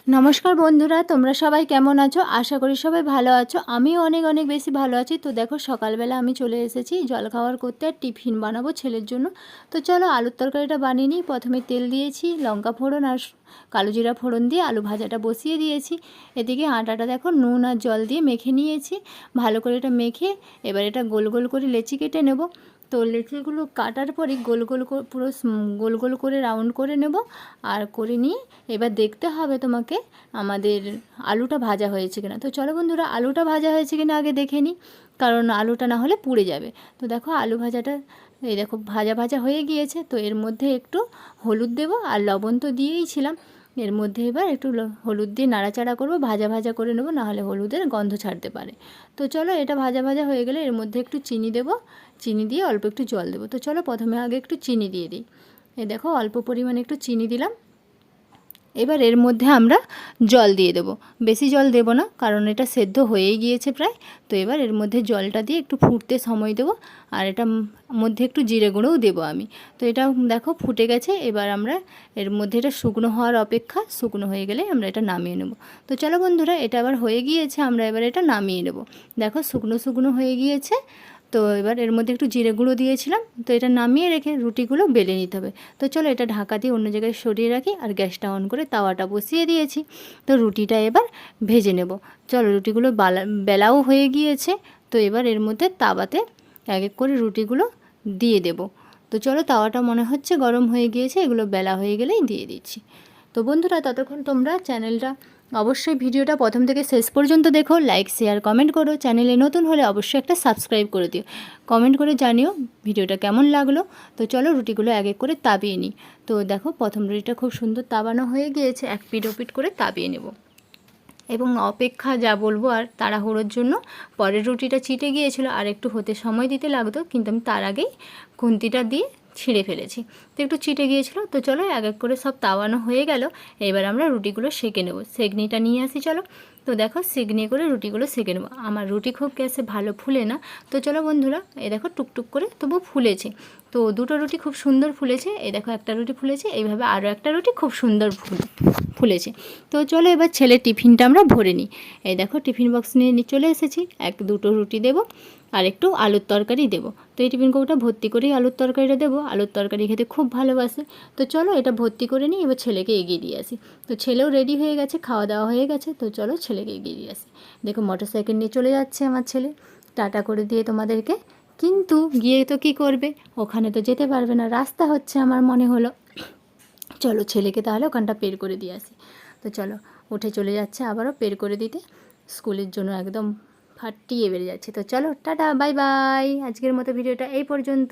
নমস্কার বন্ধুরা, তোমরা সবাই কেমন আছো? আশা করি সবাই ভালো আছো। আমিও অনেক অনেক বেশি ভালো আছি। তো দেখো, সকালবেলা আমি চলে এসেছি জলখাবার করতে, আর টিফিন বানাবো ছেলের জন্য। তো চলো আলুর তরকারিটা বানিয়ে নিই। প্রথমে তেল দিয়েছি, লঙ্কা ফোড়ন আর কালো জিরা ফোড়ন দিয়ে আলু ভাজাটা বসিয়ে দিয়েছি। এদিকে আটাটা দেখো নুন আর জল দিয়ে মেখে নিয়েছি। ভালো করে এটা মেখে এবার এটা গোল গোল করে লেচি কেটে নেব। তো লেচিগুলো কাটার পরে গোল গোল পুরো গোল গোল করে রাউন্ড করে নেব। আর করে নিয়ে এবার দেখতে হবে তোমাকে আমাদের আলুটা ভাজা হয়েছে কিনা। তো চলো বন্ধুরা, আলুটা ভাজা হয়েছে কিনা আগে দেখে নিই, কারণ আলুটা না হলে পুড়ে যাবে। তো দেখো আলু ভাজাটা এই দেখো ভাজা ভাজা হয়ে গিয়েছে। তো এর মধ্যে একটু হলুদ দেবো, আর লবণ তো দিয়েই ছিলাম। এর মধ্যে এবার একটু হলুদ দিয়ে নাড়াচাড়া করবো, ভাজা ভাজা করে নেবো, নাহলে হলুদের গন্ধ ছাড়তে পারে। তো চলো এটা ভাজা ভাজা হয়ে গেলে এর মধ্যে একটু চিনি দেবো, চিনি দিয়ে অল্প একটু জল দেবো। তো চলো প্রথমে আগে একটু চিনি দিয়ে দিই। এই দেখো অল্প পরিমাণে একটু চিনি দিলাম। এবার এর মধ্যে আমরা জল দিয়ে দেবো, বেশি জল দেব না, কারণ এটা সেদ্ধ হয়েই গিয়েছে প্রায়। তো এবার এর মধ্যে জলটা দিয়ে একটু ফুটতে সময় দেবো, আর এটা মধ্যে একটু জিরে গুঁড়োও দেবো আমি। তো এটা দেখো ফুটে গেছে। এবার আমরা এর মধ্যে এটা শুকনো হওয়ার অপেক্ষা, শুকনো হয়ে গেলে আমরা এটা নামিয়ে নেব। তো চলো বন্ধুরা, এটা আবার হয়ে গিয়েছে, আমরা এবার এটা নামিয়ে নেব। দেখো শুকনো শুকনো হয়ে গিয়েছে। তো এবার এর মধ্যে একটু জিরে গুঁড়ো দিয়েছিলাম। তো এটা নামিয়ে রেখে রুটিগুলো বেলে নিতে হবে। তো চলো এটা ঢাকা দিয়ে অন্য জায়গায় সরিয়ে রাখি, আর গ্যাসটা অন করে তাওয়াটা বসিয়ে দিয়েছি। তো রুটিটা এবার ভেজে নেব। চলো রুটিগুলো বেলাও হয়ে গিয়েছে। তো এবার এর মধ্যে তাওয়াতে এক এক করে রুটিগুলো দিয়ে দেব। তো চলো তাওয়াটা মনে হচ্ছে গরম হয়ে গিয়েছে, এগুলো বেলা হয়ে গেলেই দিয়ে দিচ্ছি। তো বন্ধুরা, ততক্ষণ তোমরা চ্যানেলটা অবশ্যই ভিডিওটা প্রথম থেকে শেষ পর্যন্ত দেখো, লাইক শেয়ার কমেন্ট করো। চ্যানেলে নতুন হলে অবশ্যই একটা সাবস্ক্রাইব করে দিও, কমেন্ট করে জানিও ভিডিওটা কেমন লাগলো। তো চলো রুটিগুলো এক এক করে তাবিয়ে নিই। তো দেখো প্রথম রুটিটা খুব সুন্দর তাবানো হয়ে গিয়েছে, এক পিঠ ওপিঠ করে তাবিয়ে নেব। এবং অপেক্ষা যা বলবো, আর তাড়াহুড়োর জন্য পরের রুটিটা চিটে গিয়েছিল, আর একটু হতে সময় দিতে লাগতো, কিন্তু আমি তার আগেই খুন্তিটা দিয়ে ছিঁড়ে ফেলেছি। তো একটু চিটে গিয়েছিল। তো চলো এক এক করে সব তাওয়ানো হয়ে গেল। এবার আমরা রুটিগুলো সেঁকে নেব। সেঁকনিটা নিয়ে আসি চলো। তো দেখো সেঁকনি করে রুটিগুলো সেঁকে নেবো। আমার রুটি খুব গ্যাসে ভালো ফুলে না। তো চলো বন্ধুরা, এই দেখো টুকটুক করে তবু ফুলেছে। তো দুটো রুটি খুব সুন্দর ফুলেছে। এই দেখো একটা রুটি ফুলেছে, এইভাবে আরও একটা রুটি খুব সুন্দর ফুলেছে। তো চলো এবার ছেলের টিফিনটা আমরা ভরে নিই। এই দেখো টিফিন বক্স নিয়ে চলে এসেছি। দুটো রুটি দেবো, আর একটু আলুর তরকারি দেবো। তো এই টিফিন কৌটা ভর্তি করেই আলুর তরকারিটা দেবো। আলুর তরকারি খেতে খুব ভালোবাসে। তো চলো এটা ভর্তি করে নিই, এবার ছেলেকে এগিয়ে দিয়ে আসি। তো ছেলেও রেডি হয়ে গেছে, খাওয়া দাওয়া হয়ে গেছে। তো চলো ছেলেকে এগিয়ে দিয়ে আসি। দেখো মোটরসাইকেল নিয়ে চলে যাচ্ছে আমার ছেলে, টাটা করে দিয়ে তোমাদেরকে। কিন্তু গিয়ে তো কী করবে, ওখানে তো যেতে পারবে না, রাস্তা হচ্ছে আমার মনে হলো। চলো ছেলেকে তাহলে ওখানটা বের করে দিয়ে আসি। তো চলো উঠে চলে যাচ্ছে আবারও বের করে দিতে, স্কুলের জন্য একদম ফাটিয়ে বেরিয়ে যাচ্ছে। তো চলো টাটা বাই বাই, আজকের মতো ভিডিওটা এই পর্যন্ত।